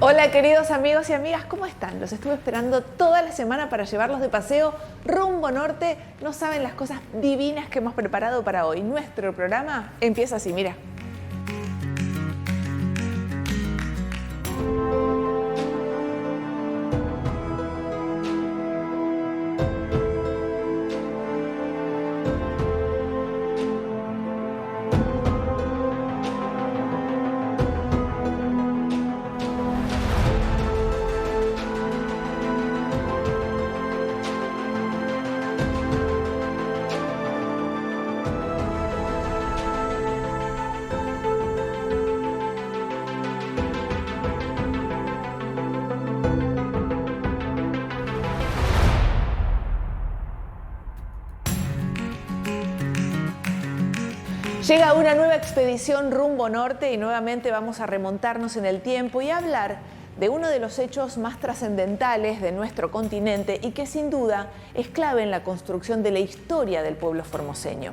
Hola queridos amigos y amigas, ¿cómo están? Los estuve esperando toda la semana para llevarlos de paseo rumbo norte. No saben las cosas divinas que hemos preparado para hoy. Nuestro programa empieza así, mira. Llega una nueva expedición rumbo norte y nuevamente vamos a remontarnos en el tiempo y hablar de uno de los hechos más trascendentales de nuestro continente y que sin duda es clave en la construcción de la historia del pueblo formoseño.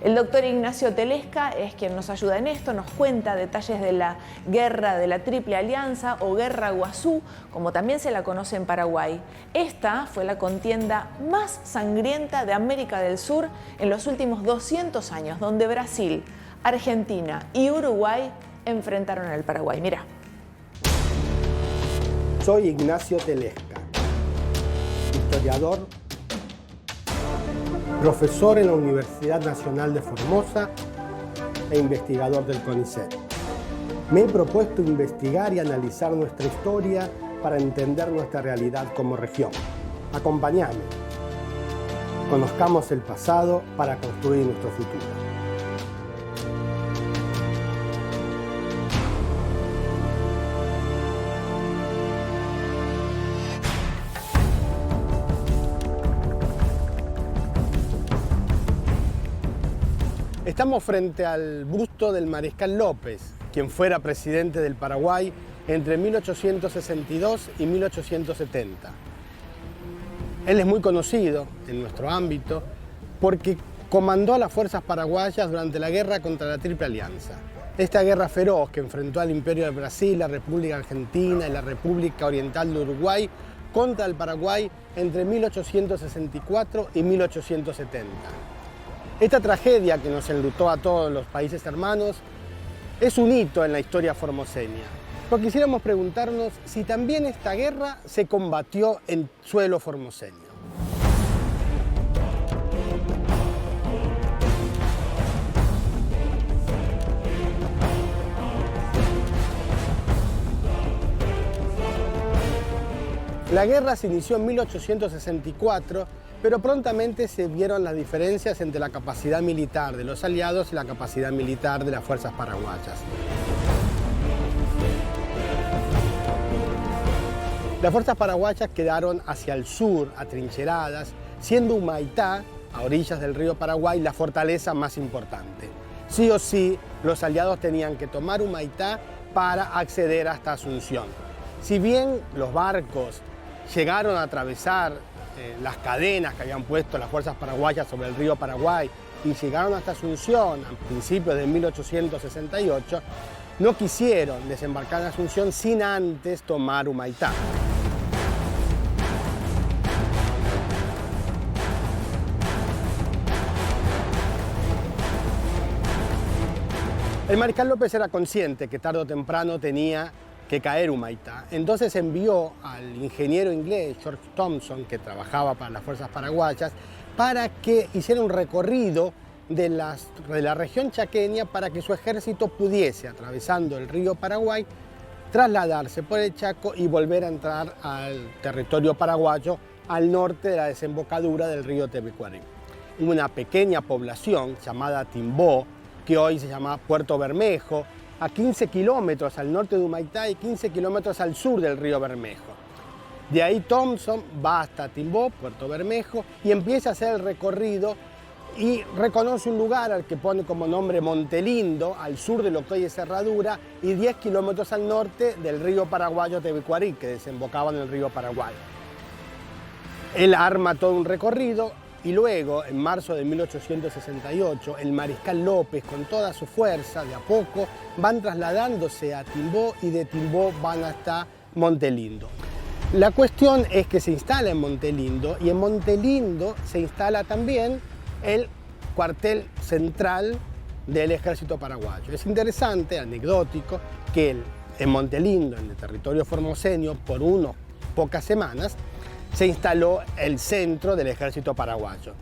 El doctor Ignacio Telesca es quien nos ayuda en esto, nos cuenta detalles de la Guerra de la Triple Alianza o Guerra Guazú, como también se la conoce en Paraguay. Esta fue la contienda más sangrienta de América del Sur en los últimos 200 años, donde Brasil, Argentina y Uruguay enfrentaron al Paraguay. Mira. Soy Ignacio Telesca, historiador, profesor en la Universidad Nacional de Formosa e investigador del CONICET. Me he propuesto investigar y analizar nuestra historia para entender nuestra realidad como región. Acompáñame. Conozcamos el pasado para construir nuestro futuro. Estamos frente al busto del Mariscal López, quien fuera presidente del Paraguay entre 1862 y 1870. Él es muy conocido en nuestro ámbito porque comandó a las fuerzas paraguayas durante la guerra contra la Triple Alianza. Esta guerra feroz que enfrentó al Imperio de Brasil, la República Argentina y la República Oriental de Uruguay contra el Paraguay entre 1864 y 1870. Esta tragedia que nos enlutó a todos los países hermanos es un hito en la historia formoseña. Pero quisiéramos preguntarnos si también esta guerra se combatió en suelo formoseño. La guerra se inició en 1864, pero prontamente se vieron las diferencias entre la capacidad militar de los aliados y la capacidad militar de las fuerzas paraguayas. Las fuerzas paraguayas quedaron hacia el sur, atrincheradas, siendo Humaitá, a orillas del río Paraguay, la fortaleza más importante. Sí o sí, los aliados tenían que tomar Humaitá para acceder hasta Asunción. Si bien los barcos llegaron a atravesar las cadenas que habían puesto las fuerzas paraguayas sobre el río Paraguay y llegaron hasta Asunción a principios de 1868, no quisieron desembarcar en Asunción sin antes tomar Humaitá. El Mariscal López era consciente que tarde o temprano tenía que caer Humaitá. Entonces envió al ingeniero inglés George Thompson, que trabajaba para las fuerzas paraguayas, para que hiciera un recorrido de la región chaqueña para que su ejército pudiese, atravesando el río Paraguay, trasladarse por el Chaco y volver a entrar al territorio paraguayo al norte de la desembocadura del río Tebicuarí. Una pequeña población llamada Timbó, que hoy se llama Puerto Bermejo, a 15 kilómetros al norte de Humaitá y 15 kilómetros al sur del río Bermejo. De ahí Thompson va hasta Timbó, Puerto Bermejo, y empieza a hacer el recorrido y reconoce un lugar al que pone como nombre Montelindo, al sur de lo que hoy es Herradura, y 10 kilómetros al norte del río paraguayo Tebicuarí, que desembocaba en el río Paraguay. Él arma todo un recorrido y luego, en marzo de 1868, el Mariscal López, con toda su fuerza, de a poco, van trasladándose a Timbó y de Timbó van hasta Montelindo. La cuestión es que se instala en Montelindo y en Montelindo se instala también el cuartel central del ejército paraguayo. Es interesante, anecdótico, que en Montelindo, en el territorio formoseño, por unas pocas semanas, se instaló el centro del ejército paraguayo.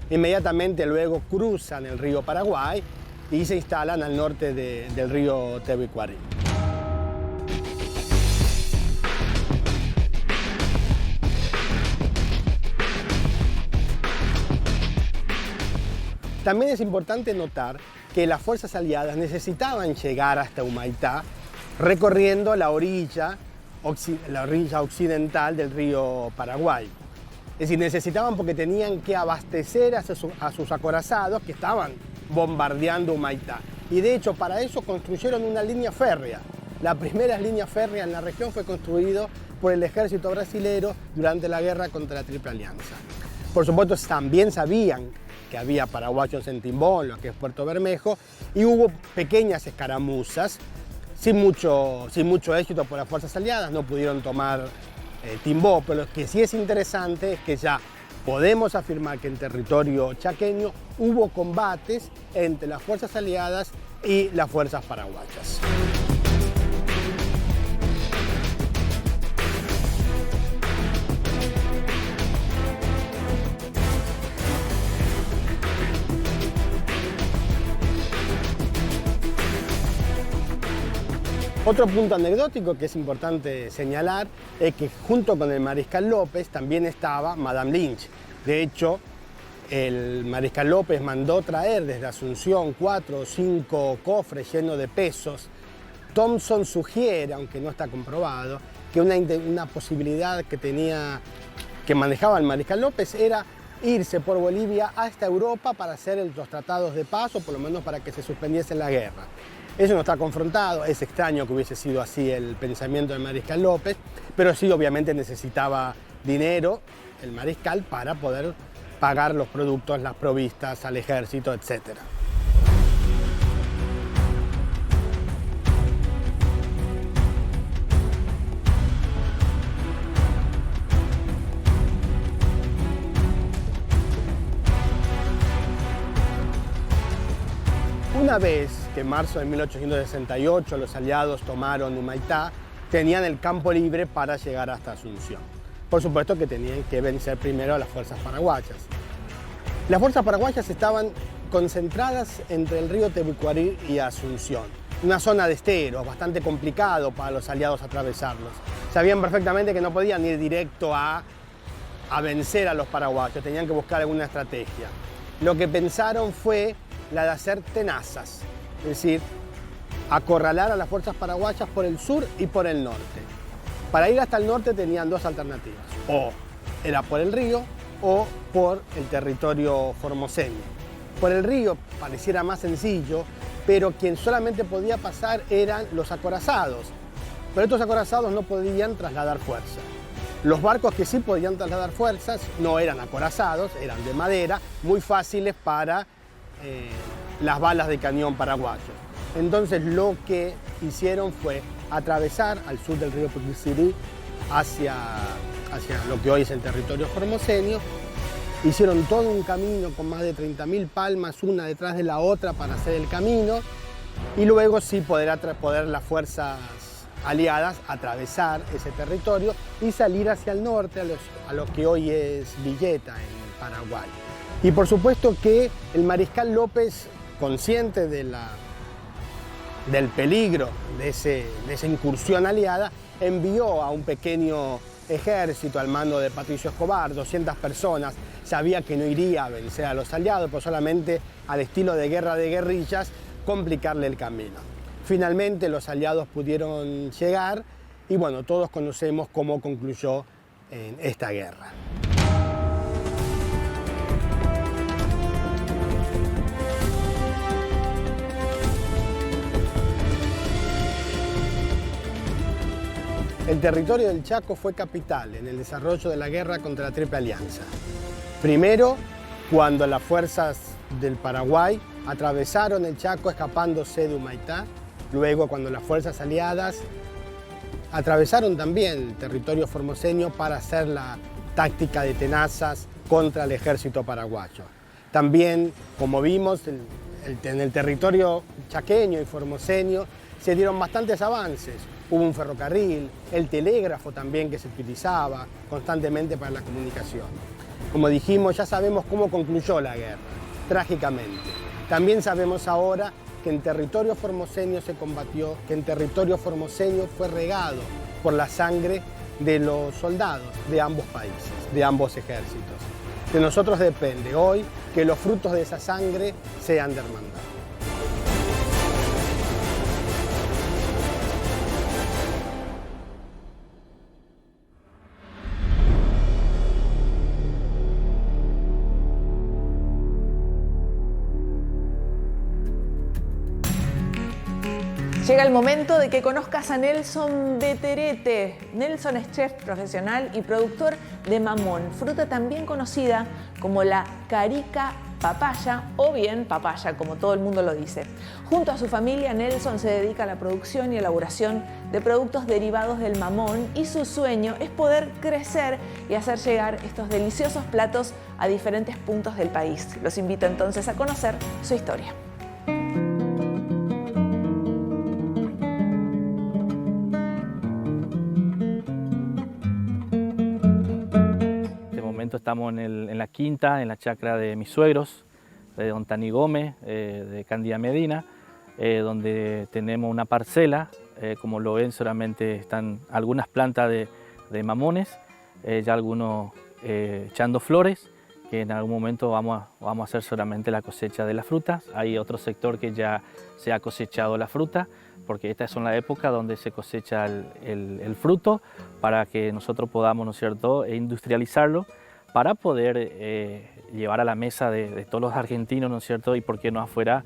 Inmediatamente luego cruzan el río Paraguay y se instalan al norte del río Tebicuarí. También es importante notar que las fuerzas aliadas necesitaban llegar hasta Humaitá recorriendo la orilla occidental del río Paraguay. Es decir, necesitaban porque tenían que abastecer a sus acorazados que estaban bombardeando Humaitá. Y de hecho para eso construyeron una línea férrea. La primera línea férrea en la región fue construida por el ejército brasilero durante la guerra contra la Triple Alianza. Por supuesto también sabían que había paraguayos en Timbó, lo que es Puerto Bermejo, y hubo pequeñas escaramuzas, sin mucho éxito por las fuerzas aliadas, no pudieron tomar Timbó, pero lo que sí es interesante es que ya podemos afirmar que en territorio chaqueño hubo combates entre las fuerzas aliadas y las fuerzas paraguayas. Otro punto anecdótico que es importante señalar es que junto con el mariscal López también estaba Madame Lynch. De hecho, el mariscal López mandó traer desde Asunción 4 o 5 cofres llenos de pesos. Thompson sugiere, aunque no está comprobado, que una posibilidad que manejaba el mariscal López era irse por Bolivia hasta Europa para hacer los tratados de paz o por lo menos para que se suspendiese la guerra. Eso no está confrontado, es extraño que hubiese sido así el pensamiento del mariscal López, pero sí obviamente necesitaba dinero el mariscal para poder pagar los productos, las provistas al ejército, etc. Una vez que en marzo de 1868 los aliados tomaron Humaitá, tenían el campo libre para llegar hasta Asunción. Por supuesto que tenían que vencer primero a las fuerzas paraguayas. Las fuerzas paraguayas estaban concentradas entre el río Tebicuarí y Asunción, una zona de esteros, bastante complicado para los aliados atravesarlos. Sabían perfectamente que no podían ir directo a vencer a los paraguayos, tenían que buscar alguna estrategia. Lo que pensaron fue la de hacer tenazas, es decir, acorralar a las fuerzas paraguayas por el sur y por el norte. Para ir hasta el norte tenían dos alternativas, o era por el río o por el territorio formoseño. Por el río pareciera más sencillo, pero quien solamente podía pasar eran los acorazados, pero estos acorazados no podían trasladar fuerza. Los barcos que sí podían trasladar fuerzas no eran acorazados, eran de madera, muy fáciles para las balas de cañón paraguayos. Entonces lo que hicieron fue atravesar al sur del río Puquicirí hacia lo que hoy es el territorio formoseño. Hicieron todo un camino con más de 30.000 palmas, una detrás de la otra para hacer el camino, y luego sí poder las fuerzas aliadas atravesar ese territorio y salir hacia el norte, a lo que hoy es Villeta, en Paraguay. Y por supuesto que el mariscal López, consciente del peligro de esa incursión aliada, envió a un pequeño ejército al mando de Patricio Escobar, 200 personas. Sabía que no iría a vencer a los aliados, pero solamente al estilo de guerra de guerrillas, complicarle el camino. Finalmente los aliados pudieron llegar y bueno, todos conocemos cómo concluyó en esta guerra. El territorio del Chaco fue capital en el desarrollo de la guerra contra la Triple Alianza. Primero, cuando las fuerzas del Paraguay atravesaron el Chaco escapándose de Humaitá. Luego, cuando las fuerzas aliadas atravesaron también el territorio formoseño para hacer la táctica de tenazas contra el ejército paraguayo. También, como vimos, en el territorio chaqueño y formoseño se dieron bastantes avances. Hubo un ferrocarril, el telégrafo también que se utilizaba constantemente para la comunicación. Como dijimos, ya sabemos cómo concluyó la guerra, trágicamente. También sabemos ahora que en territorio formoseño se combatió, que en territorio formoseño fue regado por la sangre de los soldados de ambos países, de ambos ejércitos. De nosotros depende hoy que los frutos de esa sangre sean de hermandad. Llega el momento de que conozcas a Nelson Beterete. Nelson es chef profesional y productor de mamón, fruta también conocida como la carica papaya o bien papaya, como todo el mundo lo dice. Junto a su familia, Nelson se dedica a la producción y elaboración de productos derivados del mamón y su sueño es poder crecer y hacer llegar estos deliciosos platos a diferentes puntos del país. Los invito entonces a conocer su historia. Estamos en la quinta, en la chacra de mis suegros, de don Tani Gómez, de Cándida Medina, donde tenemos una parcela. Como lo ven, solamente están algunas plantas de mamones, ya algunos echando flores, que en algún momento vamos a hacer solamente la cosecha de las frutas. Hay otro sector que ya se ha cosechado la fruta, porque esta es la época donde se cosecha el fruto para que nosotros podamos, ¿no es cierto?, industrializarlo, para poder llevar a la mesa de todos los argentinos, ¿no es cierto?, y por qué no afuera,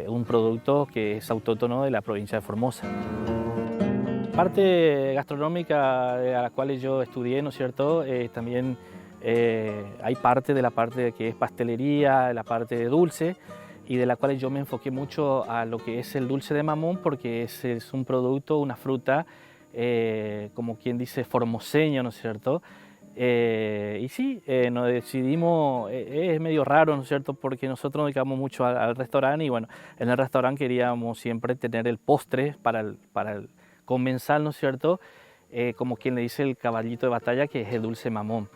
un producto que es autóctono de la provincia de Formosa. La parte gastronómica a la cual yo estudié, ¿no es cierto?, también hay parte de la parte que es pastelería, la parte de dulce, y de la cual yo me enfoqué mucho a lo que es el dulce de mamón, porque es un producto, una fruta, como quien dice, formoseño, ¿no es cierto?, y sí, nos decidimos, es medio raro, ¿no es cierto?, porque nosotros nos dedicamos mucho al restaurante y bueno, en el restaurante queríamos siempre tener el postre para el comensal, ¿no es cierto?, como quien le dice el caballito de batalla, que es el dulce mamón.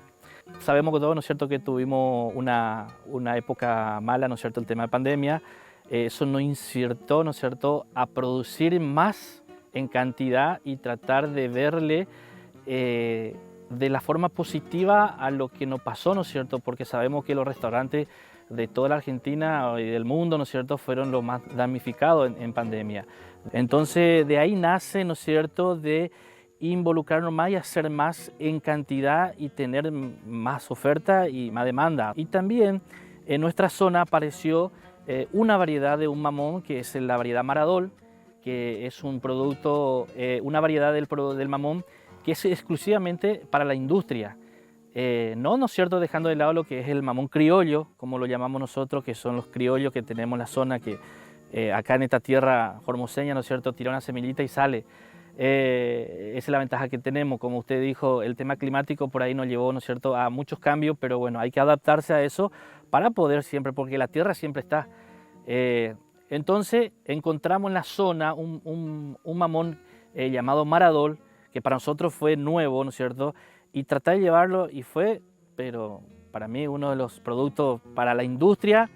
Sabemos que todos, ¿no es cierto?, que tuvimos una época mala, ¿no es cierto?, el tema de pandemia. Eso nos insertó, ¿no es cierto?, a producir más en cantidad y tratar de verle de la forma positiva a lo que nos pasó, ¿no es cierto?, porque sabemos que los restaurantes de toda la Argentina y del mundo, ¿no es cierto?, fueron los más damnificados en pandemia. Entonces de ahí nace, ¿no es cierto?, de involucrarnos más y hacer más en cantidad y tener más oferta y más demanda. Y también en nuestra zona apareció una variedad de un mamón que es la variedad Maradol, que es un producto, una variedad del mamón que es exclusivamente para la industria. ¿No es cierto?, dejando de lado lo que es el mamón criollo, como lo llamamos nosotros, que son los criollos que tenemos en la zona, que acá en esta tierra formoseña, ¿no es cierto?, tira una semillita y sale. Esa es la ventaja que tenemos. Como usted dijo, el tema climático por ahí nos llevó, ¿no es cierto?, a muchos cambios, pero bueno, hay que adaptarse a eso para poder siempre, porque la tierra siempre está. Entonces encontramos en la zona un mamón llamado Maradol, que para nosotros fue nuevo, ¿no es cierto?, y tratar de llevarlo, y fue, pero para mí, uno de los productos para la industria,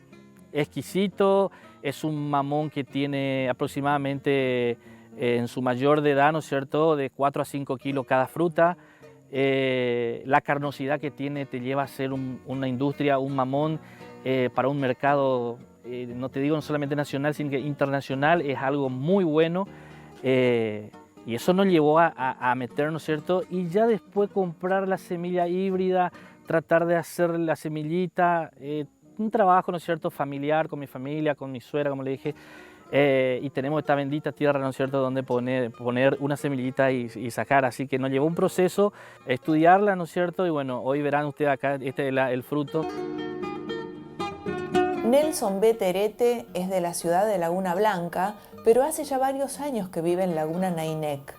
exquisito. Es un mamón que tiene aproximadamente, en su mayor de edad, ¿no es cierto?, de 4 a 5 kilos cada fruta. La carnosidad que tiene te lleva a ser una industria, un mamón para un mercado, no te digo no solamente nacional, sino que internacional, es algo muy bueno. Y eso nos llevó a meter, ¿no es cierto?, y ya después comprar la semilla híbrida, tratar de hacer la semillita, un trabajo, ¿no es cierto?, familiar, con mi familia, con mi suegra, como le dije, y tenemos esta bendita tierra, ¿no es cierto?, donde poner una semillita y sacar. Así que nos llevó un proceso, estudiarla, ¿no es cierto?, y bueno, hoy verán ustedes acá, este es el fruto. Nelson Beterete es de la ciudad de Laguna Blanca, pero hace ya varios años que vive en Laguna Nainec.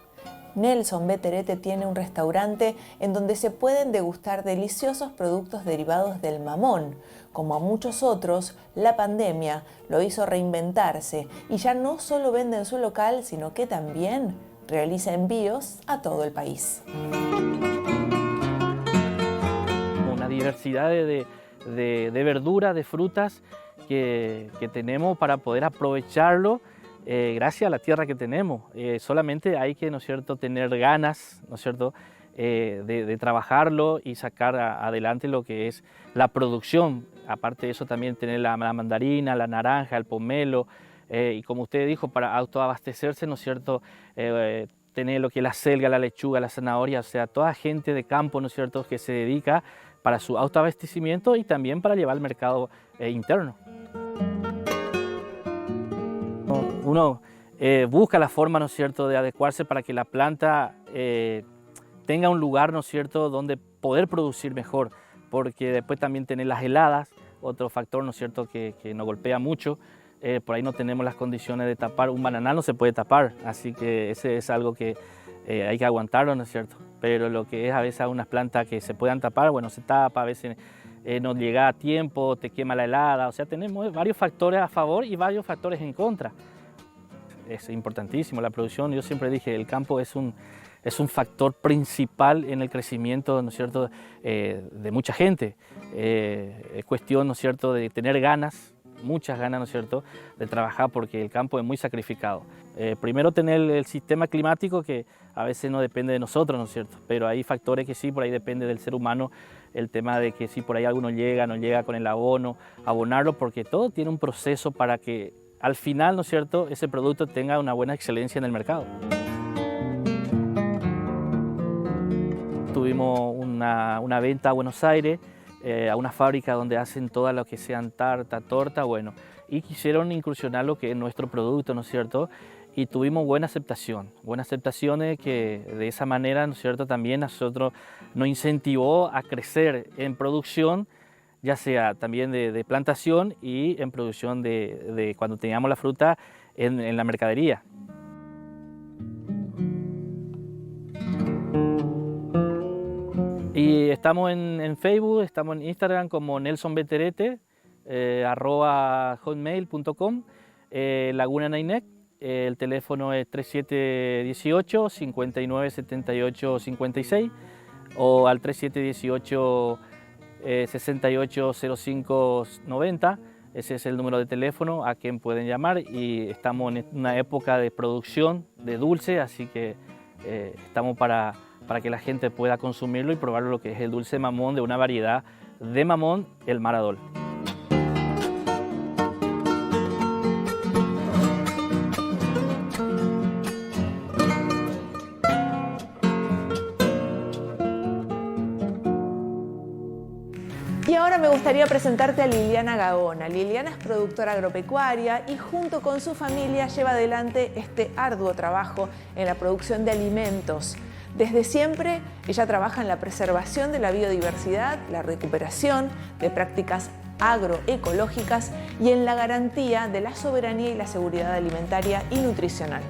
Nelson Beterete tiene un restaurante en donde se pueden degustar deliciosos productos derivados del mamón. Como a muchos otros, la pandemia lo hizo reinventarse y ya no solo vende en su local, sino que también realiza envíos a todo el país. Una diversidad de verduras, de frutas que tenemos para poder aprovecharlo gracias a la tierra que tenemos. Solamente hay que, ¿no es cierto?, tener ganas, ¿no es cierto?, de trabajarlo y sacar adelante lo que es la producción. Aparte de eso, también tener la mandarina, la naranja, el pomelo, y como usted dijo, para autoabastecerse, ¿no es cierto?, tener lo que es la selga, la lechuga, la zanahoria, o sea, toda gente de campo, ¿no es cierto?, que se dedica para su autoabastecimiento y también para llevar al mercado interno. Uno busca la forma, ¿no es cierto?, de adecuarse para que la planta tenga un lugar, ¿no es cierto?, donde poder producir mejor, porque después también tener las heladas, otro factor, ¿no es cierto?, que nos golpea mucho. Por ahí no tenemos las condiciones de tapar, un bananal no se puede tapar, así que ese es algo que hay que aguantarlo, ¿no es cierto? Pero lo que es a veces unas plantas que se puedan tapar, bueno, se tapa, a veces no llega a tiempo, te quema la helada, o sea, tenemos varios factores a favor y varios factores en contra. Es importantísimo la producción. Yo siempre dije, el campo es un factor principal en el crecimiento, ¿no es cierto?, de mucha gente. Es cuestión, ¿no es cierto?, de tener ganas, muchas ganas, ¿no es cierto?, de trabajar, porque el campo es muy sacrificado. Primero tener el sistema climático, que a veces no depende de nosotros, ¿no es cierto?, pero hay factores que sí, por ahí depende del ser humano, el tema de que si por ahí alguno llega, no llega con el abono, abonarlo, porque todo tiene un proceso para que al final, ¿no es cierto?, ese producto tenga una buena excelencia en el mercado. Tuvimos una venta a Buenos Aires, a una fábrica donde hacen todas lo que sean tarta, torta, bueno, y quisieron incursionar lo que es nuestro producto, ¿no es cierto?, y tuvimos buenas aceptaciones que de esa manera, ¿no es cierto?, también a nosotros nos incentivó a crecer en producción, ya sea también de plantación y en producción de cuando teníamos la fruta en la mercadería. Y estamos en Facebook, estamos en Instagram como Nelson Beterete, @hotmail.com, Laguna Nainec, el teléfono es 3718 59 78 56 o al 3718 680590, ese es el número de teléfono a quien pueden llamar, y estamos en una época de producción de dulce, así que estamos para que la gente pueda consumirlo y probar lo que es el dulce mamón de una variedad de mamón, el Maradol. Y ahora me gustaría presentarte a Liliana Gaona. Liliana es productora agropecuaria y junto con su familia lleva adelante este arduo trabajo en la producción de alimentos. Desde siempre ella trabaja en la preservación de la biodiversidad, la recuperación de prácticas agroecológicas y en la garantía de la soberanía y la seguridad alimentaria y nutricional.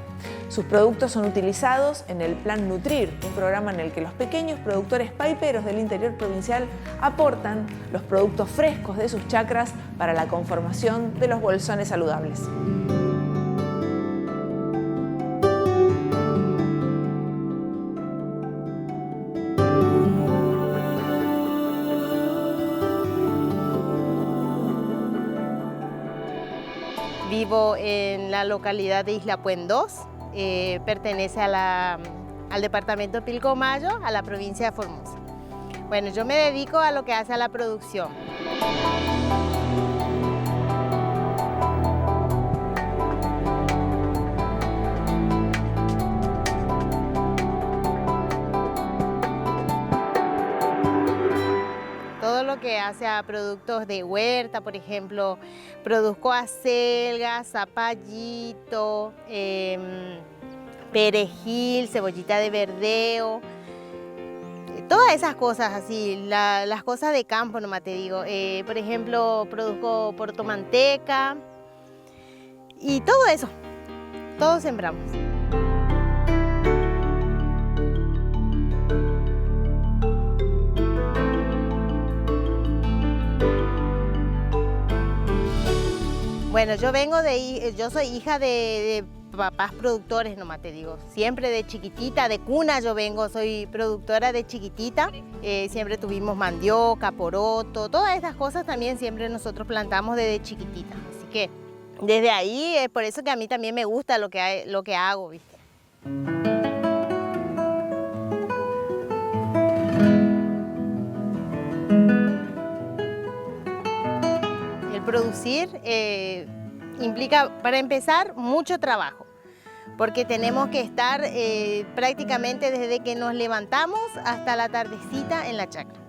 Sus productos son utilizados en el Plan Nutrir, un programa en el que los pequeños productores paiperos del interior provincial aportan los productos frescos de sus chacras para la conformación de los bolsones saludables. Vivo en la localidad de Isla Puendós, pertenece al departamento Pilcomayo, a la provincia de Formosa. Bueno, yo me dedico a lo que hace a la producción. Todo lo que hace a productos de huerta, por ejemplo, produzco acelga, zapallito, perejil, cebollita de verdeo, todas esas cosas así, las cosas de campo nomás te digo. Por ejemplo, produzco portomanteca y todo eso, todo sembramos. Bueno, yo soy hija de papás productores, nomás te digo. Siempre de chiquitita, de cuna yo vengo, soy productora de chiquitita. Siempre tuvimos mandioca, poroto, todas estas cosas también siempre nosotros plantamos desde chiquitita. Así que desde ahí es por eso que a mí también me gusta lo que hago, ¿viste? El producir implica, para empezar, mucho trabajo, porque tenemos que estar prácticamente desde que nos levantamos hasta la tardecita en la chacra.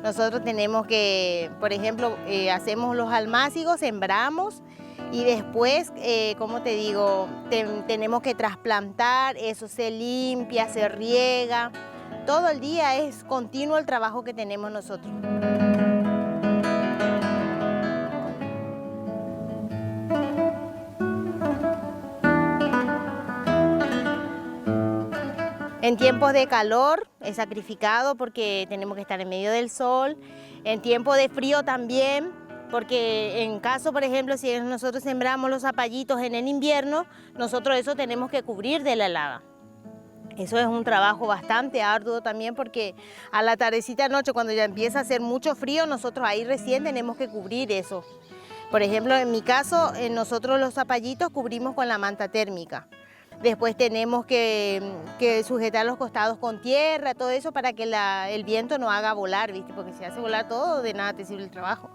Nosotros tenemos que, por ejemplo, hacemos los almácigos, sembramos y después, como te digo, tenemos que trasplantar, eso se limpia, se riega. Todo el día es continuo el trabajo que tenemos nosotros. En tiempos de calor es sacrificado porque tenemos que estar en medio del sol. En tiempo de frío también, porque en caso, por ejemplo, si nosotros sembramos los zapallitos en el invierno, nosotros eso tenemos que cubrir de la helada. Eso es un trabajo bastante arduo también porque a la tardecita noche, cuando ya empieza a hacer mucho frío, nosotros ahí recién tenemos que cubrir eso. Por ejemplo, en mi caso, nosotros los zapallitos cubrimos con la manta térmica. Después tenemos que sujetar los costados con tierra, todo eso para que el viento no haga volar, ¿viste? Porque si hace volar todo, de nada te sirve el trabajo.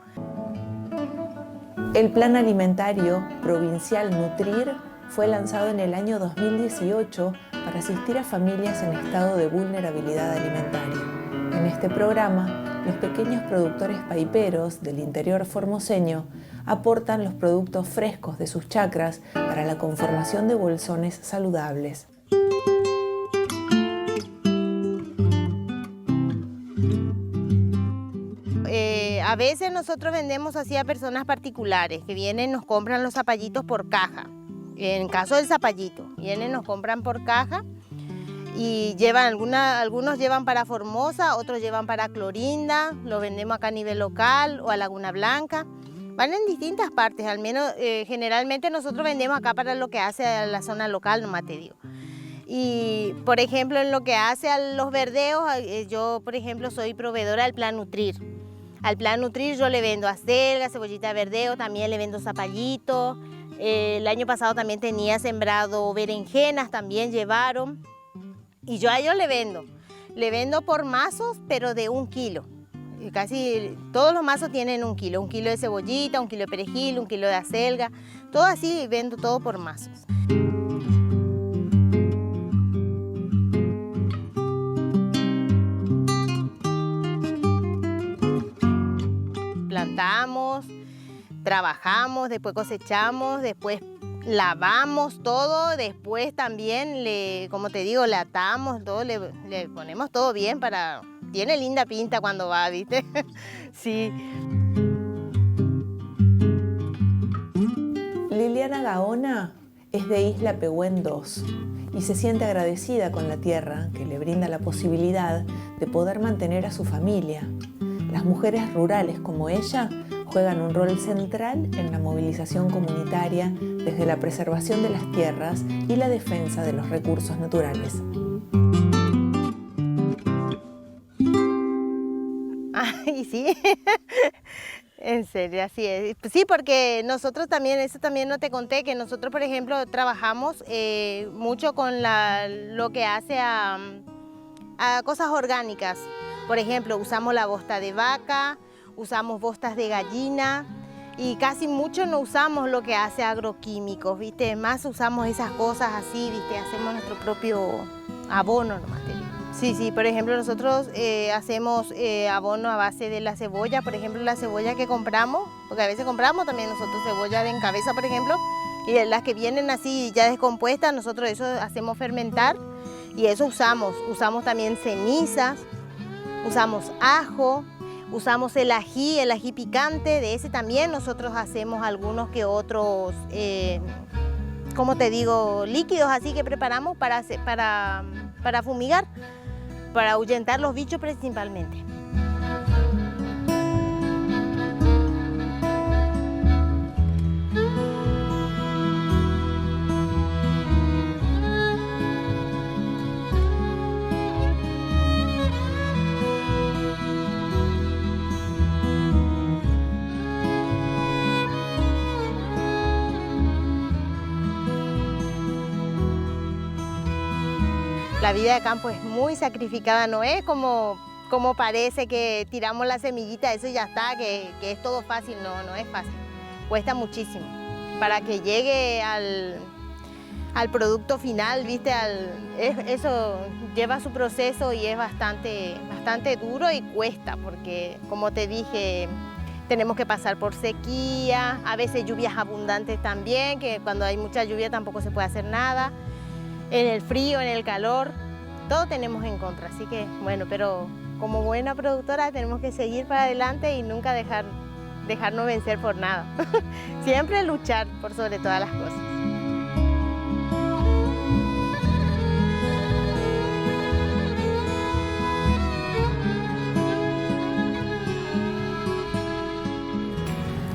El Plan Alimentario Provincial Nutrir fue lanzado en el año 2018 para asistir a familias en estado de vulnerabilidad alimentaria. En este programa, los pequeños productores paiperos del interior formoseño aportan los productos frescos de sus chacras para la conformación de bolsones saludables. A veces nosotros vendemos así a personas particulares que vienen, nos compran los zapallitos por caja. En caso del zapallito, vienen, nos compran por caja y llevan algunos llevan para Formosa, otros llevan para Clorinda, lo vendemos acá a nivel local o a Laguna Blanca. Van en distintas partes, al menos generalmente nosotros vendemos acá para lo que hace a la zona local, nomás te digo. Y por ejemplo, en lo que hace a los verdeos, yo por ejemplo soy proveedora del Plan Nutrir. Al Plan Nutrir yo le vendo acelga, cebollita de verdeo, también le vendo zapallito. El año pasado también tenía sembrado berenjenas, también llevaron. Y yo a ellos le vendo por mazos, pero de 1 kilo. Casi todos los mazos tienen 1 kilo de cebollita, 1 kilo de perejil, 1 kilo de acelga, todo así, vendo todo por mazos. Plantamos, trabajamos, después cosechamos, después lavamos todo, después también, como te digo, le atamos todo, le ponemos todo bien para... Tiene linda pinta cuando va, ¿viste? Sí. Liliana Gaona es de Isla Pehuen 2 y se siente agradecida con la tierra que le brinda la posibilidad de poder mantener a su familia. Las mujeres rurales como ella juegan un rol central en la movilización comunitaria desde la preservación de las tierras y la defensa de los recursos naturales. Ay, sí, en serio, así es. Sí, porque nosotros también, eso también no te conté, que nosotros, por ejemplo, trabajamos mucho con lo que hace a cosas orgánicas. Por ejemplo, usamos la bosta de vaca, usamos bostas de gallina y casi mucho no usamos lo que hace agroquímicos, ¿viste? Más usamos esas cosas así, ¿viste? Hacemos nuestro propio abono nomás. Sí, por ejemplo, nosotros hacemos abono a base de la cebolla, por ejemplo, la cebolla que compramos, porque a veces compramos también nosotros cebolla de encabeza, por ejemplo, y de las que vienen así ya descompuestas, nosotros eso hacemos fermentar y eso usamos también cenizas, usamos ajo, usamos el ají picante, de ese también nosotros hacemos algunos que otros, como te digo, líquidos así que preparamos para fumigar, para ahuyentar los bichos principalmente. La vida de campo es muy sacrificada, no es como parece que tiramos la semillita, eso ya está, que es todo fácil. No, no es fácil, cuesta muchísimo. Para que llegue al producto final, ¿viste? Eso lleva su proceso y es bastante duro y cuesta, porque como te dije, tenemos que pasar por sequía, a veces lluvias abundantes también, que cuando hay mucha lluvia tampoco se puede hacer nada. En el frío, en el calor, todo tenemos en contra, así que bueno, pero como buena productora tenemos que seguir para adelante y nunca dejarnos vencer por nada. Siempre luchar por sobre todas las cosas.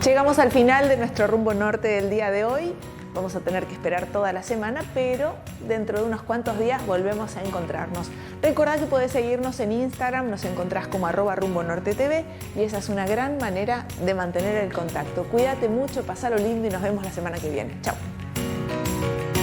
Llegamos al final de nuestro Rumbo Norte del día de hoy. Vamos a tener que esperar toda la semana, pero dentro de unos cuantos días volvemos a encontrarnos. Recordá que podés seguirnos en Instagram, nos encontrás como @rumbonortetv y esa es una gran manera de mantener el contacto. Cuídate mucho, pasalo lindo y nos vemos la semana que viene. Chao.